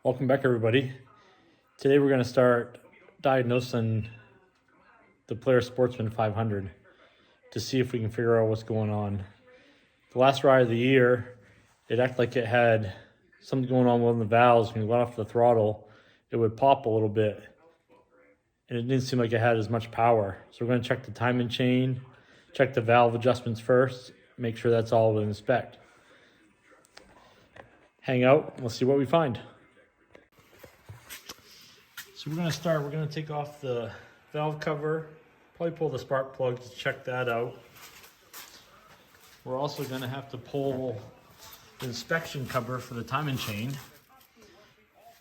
Welcome back, everybody. Today we're going to start diagnosing the Polaris Sportsman 500 to see if we can figure out what's going on. The last ride of the year, it acted like it had something going on with one of the valves. When you let off the throttle, it would pop a little bit, and it didn't seem like it had as much power. So we're going to check the timing chain, check the valve adjustments first, make sure that's all we inspect. Hang out, and we'll see what we find. So we're going to take off the valve cover, probably pull the spark plug to check that out. We're also going to have to pull the inspection cover for the timing chain.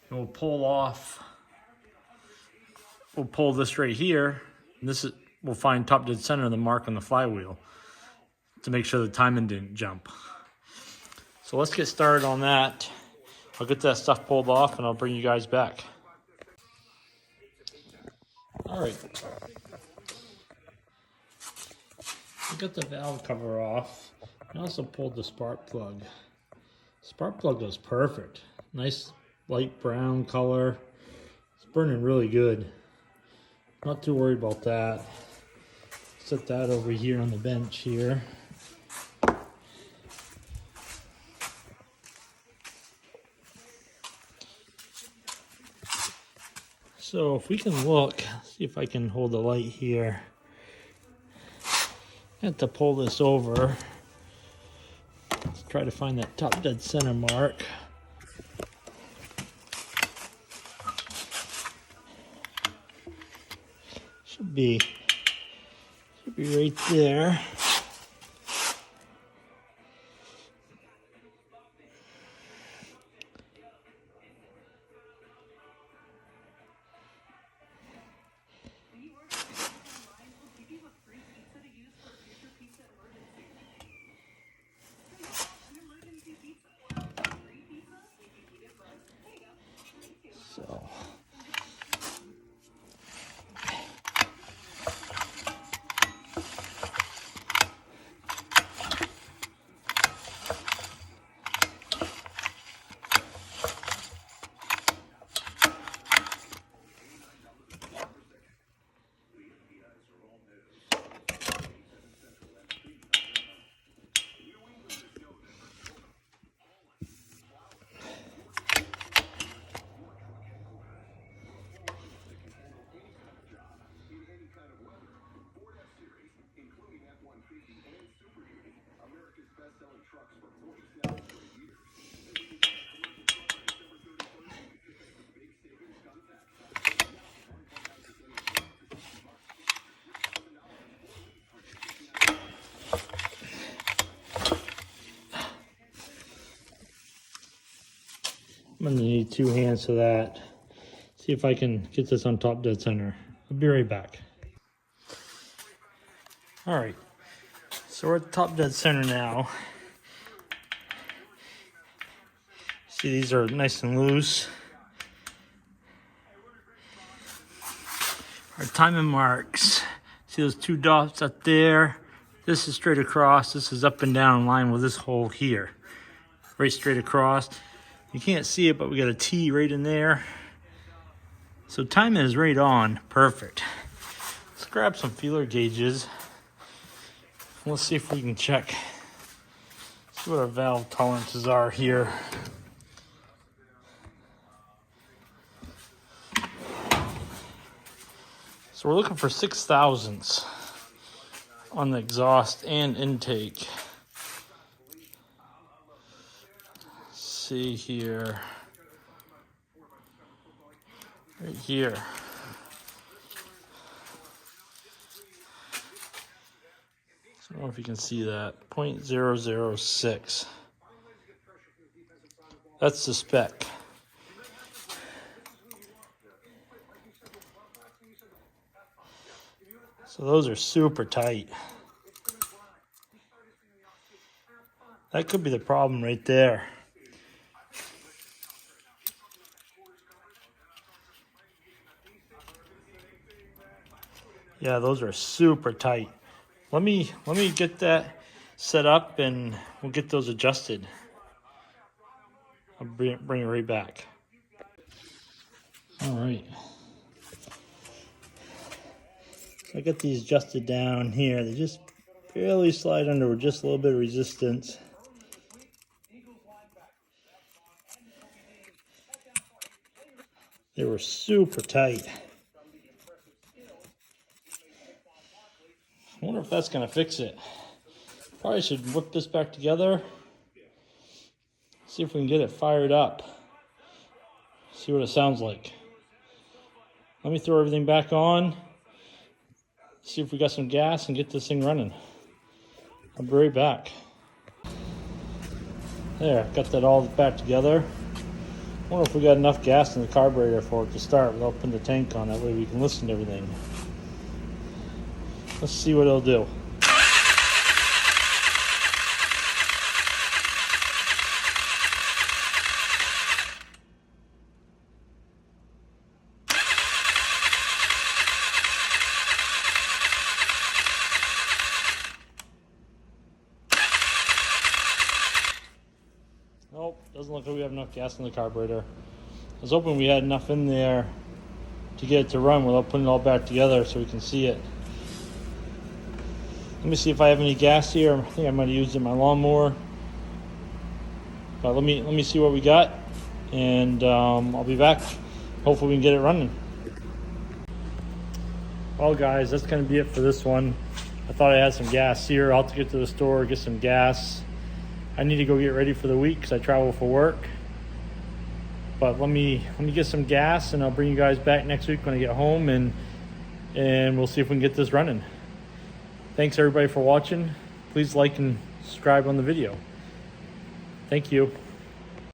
And we'll pull this right here, and we'll find top dead center of the mark on the flywheel to make sure the timing didn't jump. So let's get started on that. I'll get that stuff pulled off and I'll bring you guys back. All right, I got the valve cover off. I also pulled the spark plug. Spark plug was perfect. Nice light brown color. It's burning really good. Not too worried about that. Set that over here on the bench here. So if we can look, see if I can hold the light here. I have to pull this over. Let's try to find that top dead center mark. Should be right there. So I'm gonna need 2 hands for that. See if I can get this on top dead center. I'll be right back. All right, so we're at top dead center now. See, these are nice and loose. Our timing marks. See those 2 dots up there? This is straight across. This is up and down in line with this hole here. Right straight across. You can't see it, but we got a T right in there. So timing is right on. Perfect. Let's grab some feeler gauges. Let's see if we can check. See what our valve tolerances are here. So we're looking for 6 thousandths on the exhaust and intake. See here, right here. So I don't know if you can see that, 0.006. That's the spec. So those are super tight. That could be the problem right there. Yeah, those are super tight. Let me get that set up and we'll get those adjusted. I'll bring it right back. All right. So I got these adjusted down here. They just barely slide under with just a little bit of resistance. They were super tight. I wonder if that's gonna fix it. Probably should whip this back together. See if we can get it fired up. See what it sounds like. Let me throw everything back on. See if we got some gas and get this thing running. I'll be right back. There, got that all back together. I wonder if we got enough gas in the carburetor for it to start without putting the tank on. That way we can listen to everything. Let's see what it'll do. Nope, doesn't look like we have enough gas in the carburetor. I was hoping we had enough in there to get it to run without putting it all back together so we can see it. Let me see if I have any gas here. I think I might have used it in my lawnmower. But let me see what we got, and I'll be back. Hopefully we can get it running. Well guys, that's gonna be it for this one. I thought I had some gas here. I'll have to get to the store, get some gas. I need to go get ready for the week because I travel for work. But let me get some gas, and I'll bring you guys back next week when I get home, and we'll see if we can get this running. Thanks everybody for watching. Please like and subscribe on the video. Thank you.